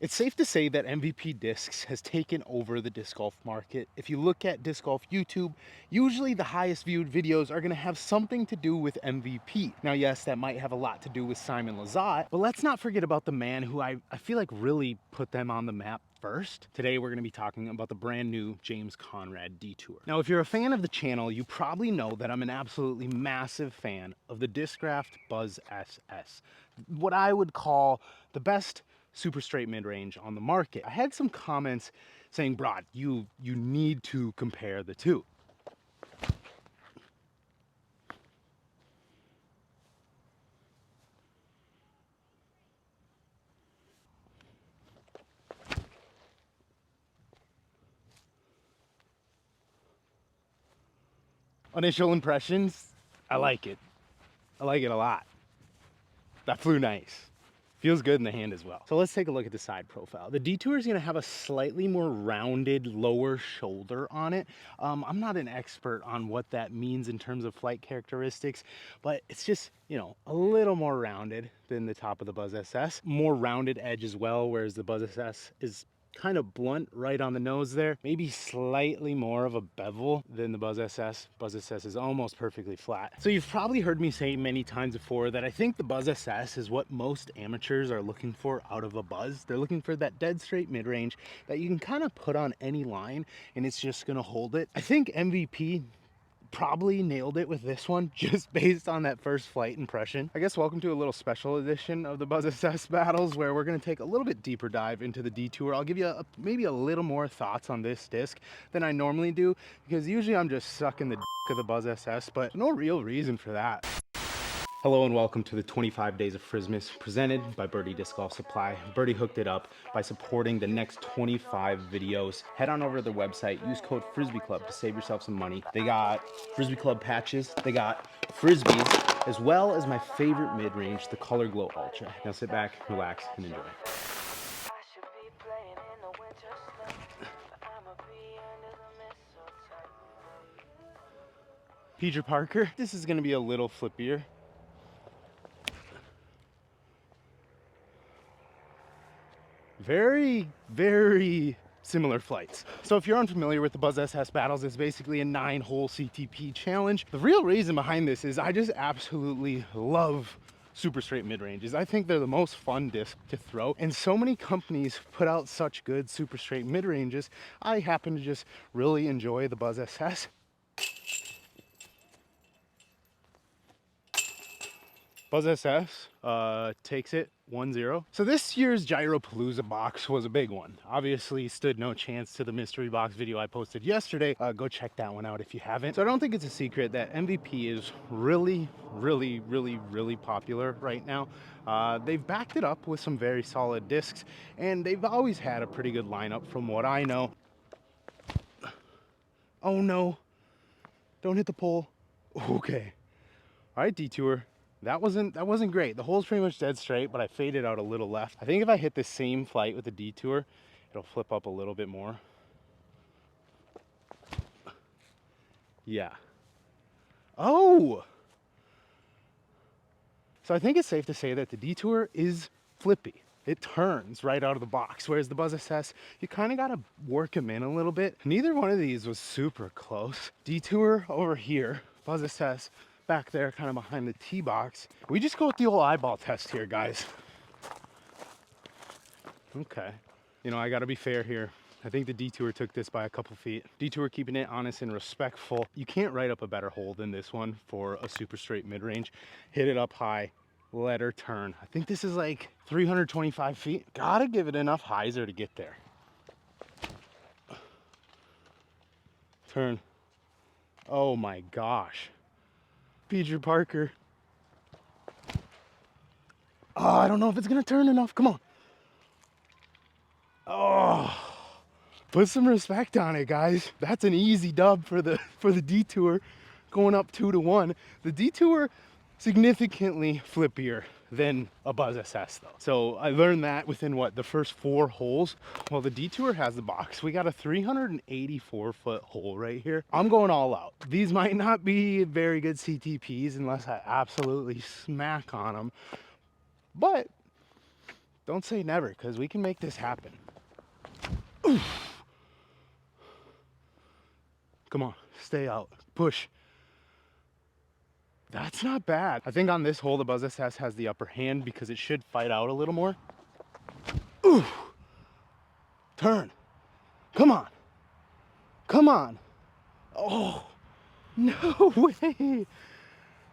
It's safe to say that MVP Discs has taken over the disc golf market. If you look at disc golf YouTube, usually the highest viewed videos are going to have something to do with MVP. Now, yes, that might have a lot to do with Simon Lizotte, but let's not forget about the man who I feel like really put them on the map first. Today, we're going to be talking about the brand new James Conrad Detour. Now, if you're a fan of the channel, you probably know that I'm an absolutely massive fan of the Discraft Buzz SS. What I would call the best super straight mid-range on the market. I had some comments saying, Brad, you need to compare the two. Initial impressions, I like it. I like it a lot. That flew nice. Feels good in the hand as well. So let's take a look at the side profile. The Detour is going to have a slightly more rounded lower shoulder on it. I'm not an expert on what that means in terms of flight characteristics, but it's just, you know, a little more rounded than the top of the Buzz SS. More rounded edge as well, whereas the Buzz SS is kind of blunt right on the nose there. Maybe slightly more of a bevel than the Buzz SS. Buzz SS is almost perfectly flat. So you've probably heard me say many times before that I think the Buzz SS is what most amateurs are looking for out of a Buzz. They're looking for that dead straight mid-range that you can kind of put on any line and it's just gonna hold it. I think MVP probably nailed it with this one just based on that first flight impression. I guess welcome to a little special edition of the Buzz SS battles where we're going to take a little bit deeper dive into the Detour. I'll give you maybe a little more thoughts on this disc than I normally do because usually I'm just sucking the dick of the Buzz SS, but no real reason for that. Hello and welcome to the 25 Days of Frismas presented by Birdie Disc Golf Supply. Birdie hooked it up by supporting the next 25 videos. Head on over to their website, use code Frisbee Club to save yourself some money. They got Frisbee Club patches, they got Frisbees, as well as my favorite mid-range, the Color Glow Ultra. Now sit back, relax, and enjoy. Peter Parker, this is gonna be a little flippier. Very similar flights. So if you're unfamiliar with the Buzz SS battles, it's basically a 9-hole CTP challenge. The real reason behind this is I just absolutely love super straight mid-ranges. I think they're the most fun disc to throw, and so many companies put out such good super straight mid-ranges. I happen to just really enjoy the Buzz SS. Buzz SS takes it 1-0. So this year's Gyropalooza box was a big one. Obviously stood no chance to the mystery box video I posted yesterday. Go check that one out if you haven't. So I don't think it's a secret that MVP is really popular right now. They've backed it up with some very solid discs, and they've always had a pretty good lineup from what I know. Oh no, don't hit the pole. Okay. All right, Detour. That wasn't great. The hole's pretty much dead straight, but I faded out a little left. I think if I hit the same flight with the Detour, it'll flip up a little bit more. Yeah. Oh! So I think it's safe to say that the Detour is flippy. It turns right out of the box, whereas the Buzz SS, you kind of got to work them in a little bit. Neither one of these was super close. Detour over here, Buzz SS back there kind of behind the tee box. We just go with the old eyeball test here, guys. Okay. You know, I got to be fair here. I think the Detour took this by a couple feet. Detour keeping it honest and respectful. You can't write up a better hole than this one for a super straight mid-range. Hit it up high, let her turn. I think this is like 325 feet. Gotta give it enough hyzer to get there. Turn. Oh my gosh. Peter Parker. Oh, I don't know if it's gonna turn enough. Come on. Oh, put some respect on it, guys. That's an easy dub for the Detour, going up 2-1. The Detour significantly flippier than a Buzz SS though. So I learned that within what, the first 4 holes. Well, the Detour has the box. We got a 384-foot hole right here. I'm going all out. These might not be very good CTPs unless I absolutely smack on them, but Don't say never, because we can make this happen. Come on, stay out, push. That's not bad. I think on this hole, the Buzz SS has the upper hand because it should fight out a little more. Ooh. Turn. Come on. Come on. Oh, no way.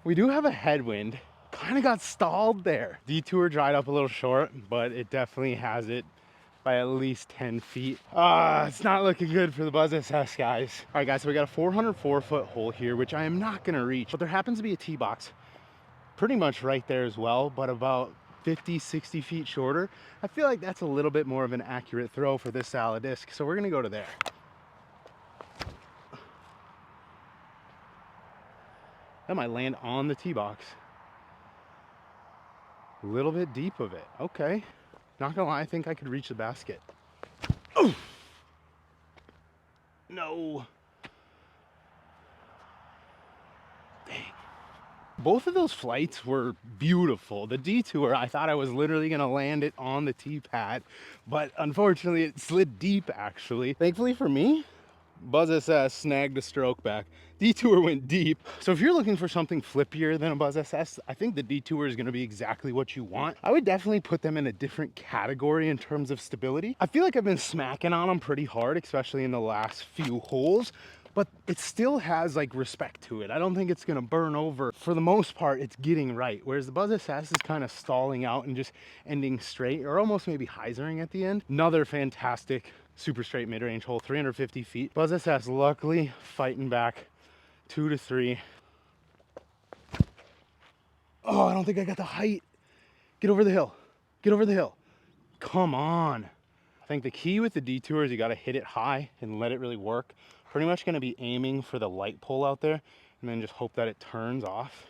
We do have a headwind. Kind of got stalled there. Detour dried up a little short, but it definitely has it by at least 10 feet. It's not looking good for the Buzz SS, guys. All right, guys, so we got a 404-foot hole here, which I am not gonna reach, but there happens to be a tee box pretty much right there as well, but about 50, 60 feet shorter. I feel like that's a little bit more of an accurate throw for this style of disc, so we're gonna go to there. That might land on the tee box. A little bit deep of it. Okay. Not gonna lie, I think I could reach the basket. Oh! No. Dang. Both of those flights were beautiful. The detour, I thought I was literally gonna land it on the tee pad, but unfortunately it slid deep actually. Thankfully for me, Buzz SS snagged a stroke back. Detour went deep. So if you're looking for something flippier than a Buzz SS, I think the Detour is gonna be exactly what you want. I would definitely put them in a different category in terms of stability. I feel like I've been smacking on them pretty hard, especially in the last few holes, but it still has like respect to it. I don't think it's gonna burn over. For the most part, it's getting right. Whereas the Buzz SS is kind of stalling out and just ending straight, or almost maybe hyzering at the end. Another fantastic super straight mid-range hole, 350 feet. Buzz SS luckily fighting back 2 to 3. Oh, I don't think I got the height. Get over the hill. Get over the hill. Come on. I think the key with the Detour is you got to hit it high and let it really work. Pretty much going to be aiming for the light pole out there and then just hope that it turns off.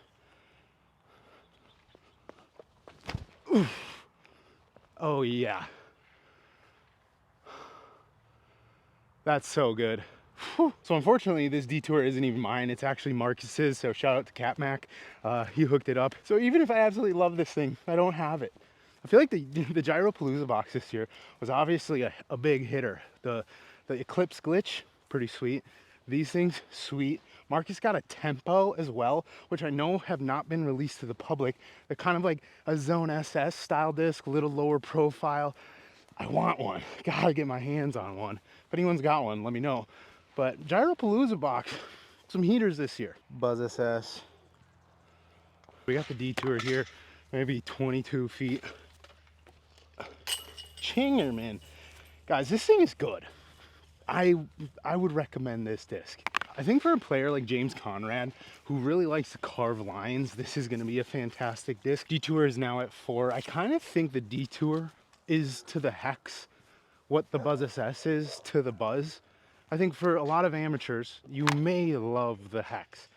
Oof. Oh yeah. That's so good. Whew. So unfortunately, this Detour isn't even mine. It's actually Marcus's, so shout out to Catmac. He hooked it up. So even if I absolutely love this thing, I don't have it. I feel like the Gyropalooza box this year was obviously a big hitter. The Eclipse Glitch, pretty sweet. These things, sweet. Marcus got a Tempo as well, which I know have not been released to the public. They're kind of like a Zone SS style disc, a little lower profile. I want one. Gotta get my hands on one. If anyone's got one, let me know. But Gyropalooza box, some heaters this year. Buzz SS. We got the Detour here, maybe 22 feet. Chinger, man. Guys, this thing is good. I would recommend this disc. I think for a player like James Conrad, who really likes to carve lines, this is gonna be a fantastic disc. Detour is now at 4. I kind of think the Detour is to the Hex what the Buzz SS is to the Buzz. I think for a lot of amateurs, you may love the Hex,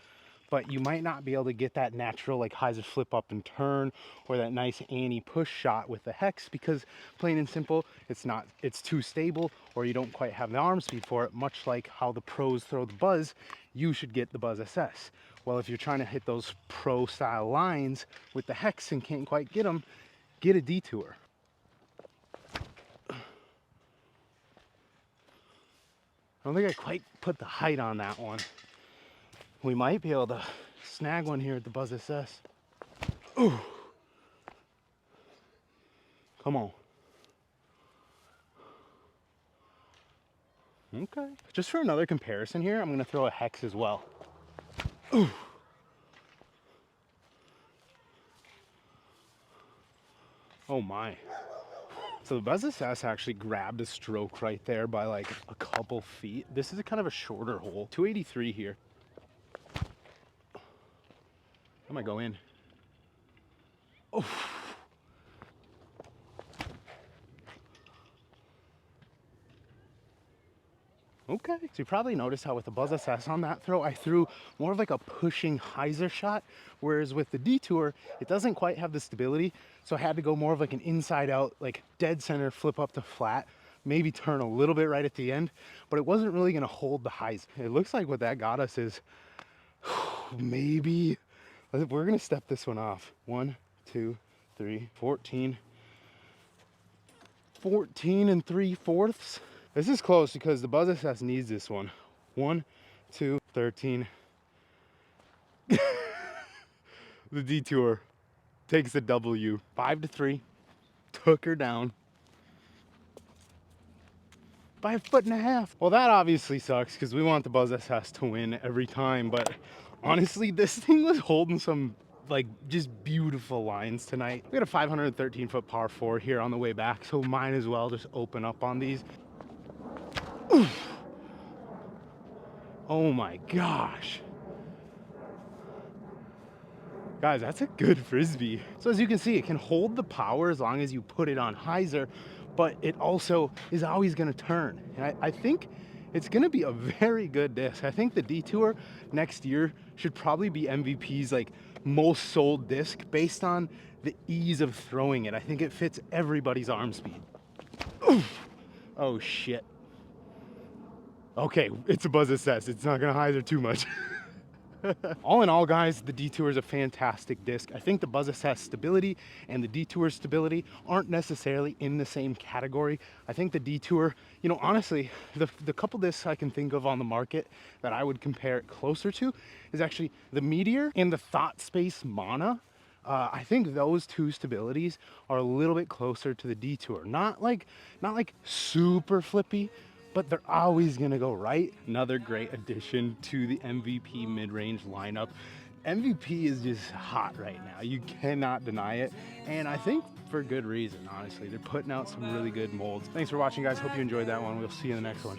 but you might not be able to get that natural like hyzer flip up and turn or that nice Annie push shot with the Hex because plain and simple, it's too stable or you don't quite have the arm speed for it, much like how the pros throw the Buzz, you should get the Buzz SS. Well, if you're trying to hit those pro style lines with the Hex and can't quite get them, get a Detour. I don't think I quite put the height on that one. We might be able to snag one here at the Buzz SS. Ooh. Come on. Okay. Just for another comparison here, I'm gonna throw a Hex as well. Ooh. Oh my. So the Buzz SS actually grabbed a stroke right there by like a couple feet. This is a kind of a shorter hole. 283 here. I might go in. Oh. Okay. So you probably noticed how with the Buzz SS on that throw, I threw more of like a pushing hyzer shot, whereas with the Detour, it doesn't quite have the stability. So I had to go more of like an inside out, like dead center, flip up to flat, maybe turn a little bit right at the end, but it wasn't really gonna hold the hyzer. It looks like what that got us is maybe, we're gonna step this one off. 1, 2, 3, 14. 14 3/4. This is close because the Buzz SS needs this one. 1, 2, 13. The Detour takes the W. 5-3. Took her down by 1.5 feet. Well, that obviously sucks because we want the Buzz SS to win every time, but honestly, this thing was holding some like just beautiful lines tonight. We got a 513 foot par 4 here on the way back, so might as well just open up on these. Oof. Oh my gosh. Guys, that's a good Frisbee. So as you can see, it can hold the power as long as you put it on hyzer, but it also is always gonna turn. And I think it's gonna be a very good disc. I think the Detour next year should probably be MVP's like most sold disc based on the ease of throwing it. I think it fits everybody's arm speed. Oof. Oh shit. Okay, it's a Buzz SS. It's not gonna hyzer too much. All in all, guys, the Detour is a fantastic disc. I think the Buzz SS stability and the Detour stability aren't necessarily in the same category. I think the Detour, you know, honestly, the couple discs I can think of on the market that I would compare it closer to is actually the Meteor and the Thought Space Mana. I think those two stabilities are a little bit closer to the Detour. Not like super flippy, but they're always gonna go right. Another great addition to the MVP mid-range lineup. MVP is just hot right now. You cannot deny it. And I think for good reason, honestly. They're putting out some really good molds. Thanks for watching, guys. Hope you enjoyed that one. We'll see you in the next one.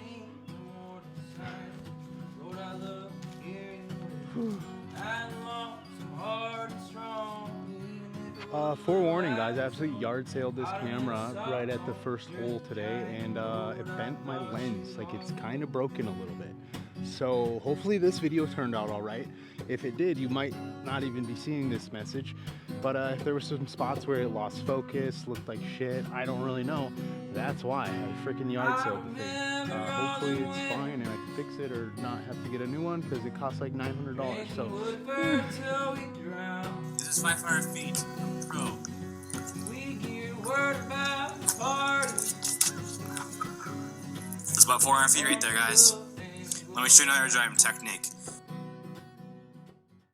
Forewarning, guys, I absolutely yard sailed this camera right at the first hole today, and it bent my lens. Like, it's kind of broken a little bit. So hopefully this video turned out all right. If it did, you might not even be seeing this message. But if there were some spots where it lost focus, looked like shit, I don't really know. That's why I freaking yard sailed the thing. Hopefully it's fine and I can fix it or not have to get a new one because it costs like $900. So this is 500 feet pro. It's about 400 feet right there, guys. Let me show you another driving technique.